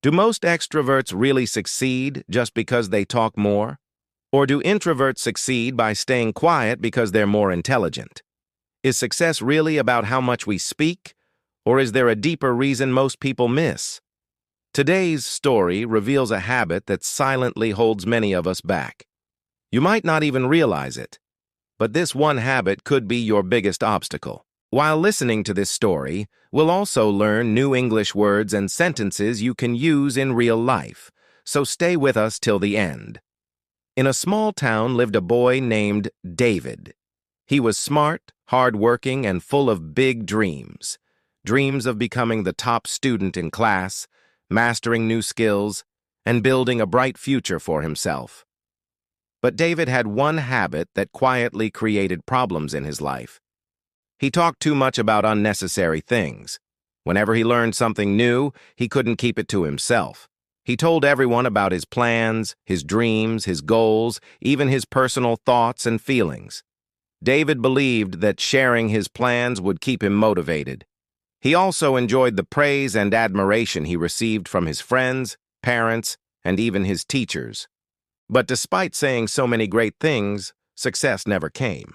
Do most extroverts really succeed just because they talk more? Or do introverts succeed by staying quiet because they're more intelligent? Is success really about how much we speak, or is there a deeper reason most people miss? Today's story reveals a habit that silently holds many of us back. You might not even realize it, but this one habit could be your biggest obstacle. While listening to this story, we'll also learn new English words and sentences you can use in real life, so stay with us till the end. In a small town lived a boy named David. He was smart, hardworking, and full of big dreams. Dreams of becoming the top student in class, mastering new skills, and building a bright future for himself. But David had one habit that quietly created problems in his life. He talked too much about unnecessary things. Whenever he learned something new, he couldn't keep it to himself. He told everyone about his plans, his dreams, his goals, even his personal thoughts and feelings. David believed that sharing his plans would keep him motivated. He also enjoyed the praise and admiration he received from his friends, parents, and even his teachers. But despite saying so many great things, success never came.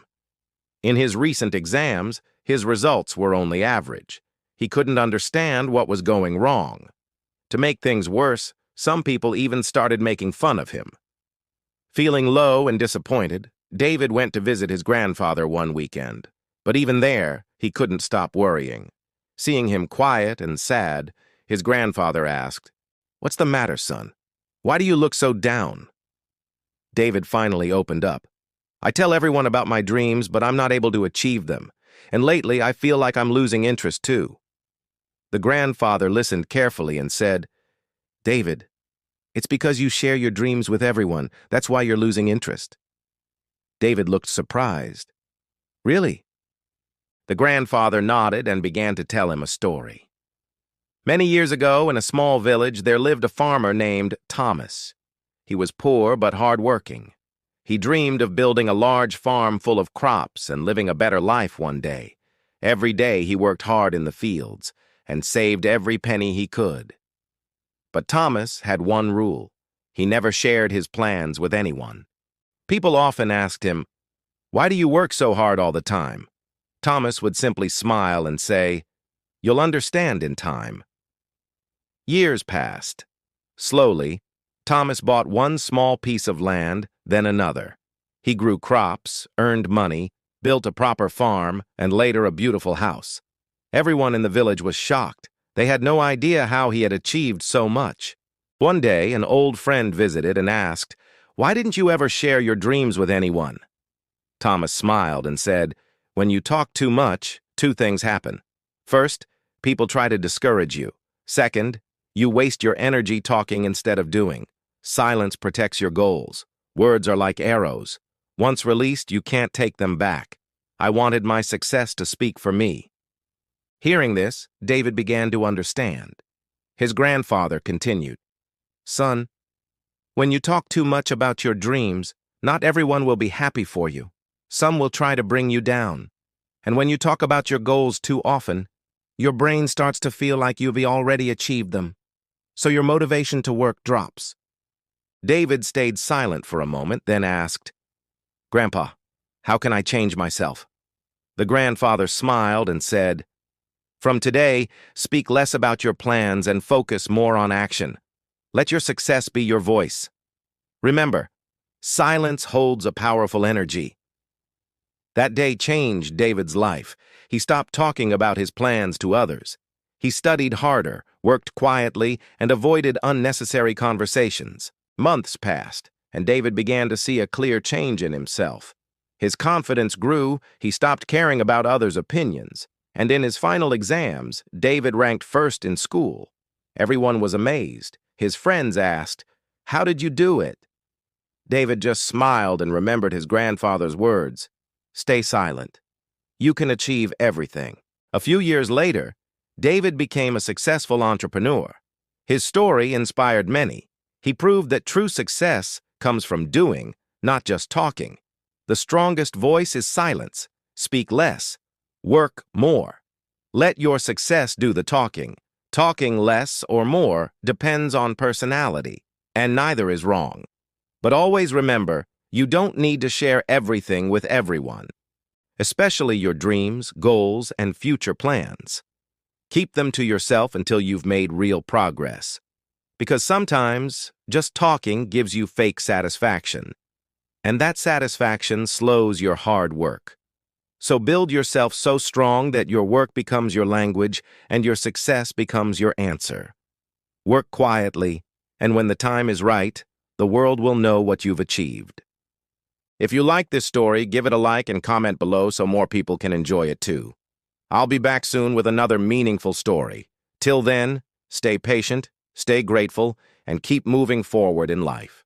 In his recent exams, his results were only average. He couldn't understand what was going wrong. To make things worse, some people even started making fun of him. Feeling low and disappointed, David went to visit his grandfather one weekend. But even there, he couldn't stop worrying. Seeing him quiet and sad, his grandfather asked, "What's the matter, son? Why do you look so down?" David finally opened up. "I tell everyone about my dreams, but I'm not able to achieve them. And lately, I feel like I'm losing interest too." The grandfather listened carefully and said, "David, it's because you share your dreams with everyone. That's why you're losing interest." David looked surprised. "Really?" The grandfather nodded and began to tell him a story. Many years ago, in a small village, there lived a farmer named Thomas. He was poor but hardworking. He dreamed of building a large farm full of crops and living a better life one day. Every day he worked hard in the fields and saved every penny he could. But Thomas had one rule. He never shared his plans with anyone. People often asked him, "Why do you work so hard all the time?" Thomas would simply smile and say, "You'll understand in time." Years passed. Slowly, Thomas bought one small piece of land, then another. He grew crops, earned money, built a proper farm, and later a beautiful house. Everyone in the village was shocked. They had no idea how he had achieved so much. One day, an old friend visited and asked, "Why didn't you ever share your dreams with anyone?" Thomas smiled and said, "When you talk too much, two things happen. First, people try to discourage you. Second, you waste your energy talking instead of doing. Silence protects your goals. Words are like arrows. Once released, you can't take them back. I wanted my success to speak for me." Hearing this, David began to understand. His grandfather continued, "Son, when you talk too much about your dreams, not everyone will be happy for you. Some will try to bring you down. And when you talk about your goals too often, your brain starts to feel like you've already achieved them. So your motivation to work drops." David stayed silent for a moment, then asked, "Grandpa, how can I change myself?" The grandfather smiled and said, "From today, speak less about your plans and focus more on action. Let your success be your voice. Remember, silence holds a powerful energy." That day changed David's life. He stopped talking about his plans to others. He studied harder, worked quietly, and avoided unnecessary conversations. Months passed, and David began to see a clear change in himself. His confidence grew, he stopped caring about others' opinions, and in his final exams, David ranked first in school. Everyone was amazed. His friends asked, "How did you do it?" David just smiled and remembered his grandfather's words, "Stay silent. You can achieve everything." A few years later, David became a successful entrepreneur. His story inspired many. He proved that true success comes from doing, not just talking. The strongest voice is silence. Speak less. Work more. Let your success do the talking. Talking less or more depends on personality, and neither is wrong. But always remember, you don't need to share everything with everyone, especially your dreams, goals, and future plans. Keep them to yourself until you've made real progress. Because sometimes, just talking gives you fake satisfaction, and that satisfaction slows your hard work. So build yourself so strong that your work becomes your language and your success becomes your answer. Work quietly, and when the time is right, the world will know what you've achieved. If you like this story, give it a like and comment below so more people can enjoy it too. I'll be back soon with another meaningful story. Till then, stay patient, stay grateful, and keep moving forward in life.